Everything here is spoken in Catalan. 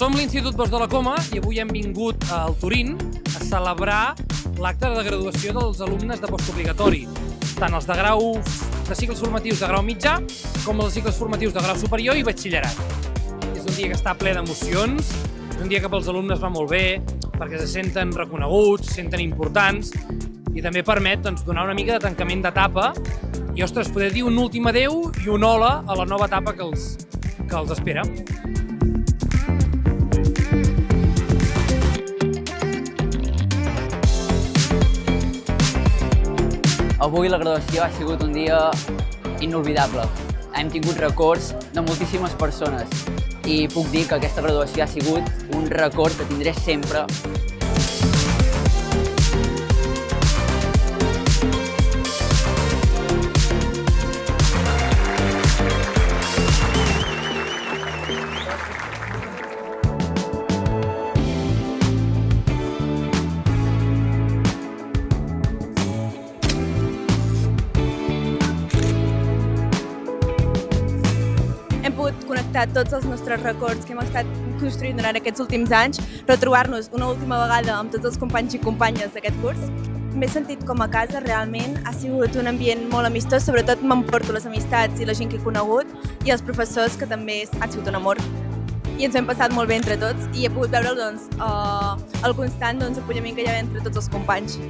Som l'Institut Bosch de la Coma i avui hem vingut al Turín a celebrar l'acte de graduació dels alumnes de postobligatori, tant els de cicles formatius de grau mitjà com els cicles formatius de grau superior i batxillerat. És un dia que està ple d'emocions, és un dia que pels alumnes va molt bé, perquè se senten reconeguts, se senten importants i també permet donar una mica de tancament d'etapa i, ostres, poder dir un últim adeu i un hola a la nova etapa que els espera. Avui la graduació ha sigut un dia inolvidable. Hem tingut records de moltíssimes persones i puc dir que aquesta graduació ha sigut un record que tindré sempre. Hem pogut connectar tots els nostres records que hem estat construint durant aquests últims anys, retrobar-nos una última vegada amb tots els companys i companyes d'aquest curs. M'he sentit com a casa, realment. Ha sigut un ambient molt amistós, sobretot m'emporto les amistats i la gent que he conegut i els professors, que també han sigut un amor. I ens hem passat molt bé entre tots i he pogut veure el constant apoyament que hi ha entre tots els companys.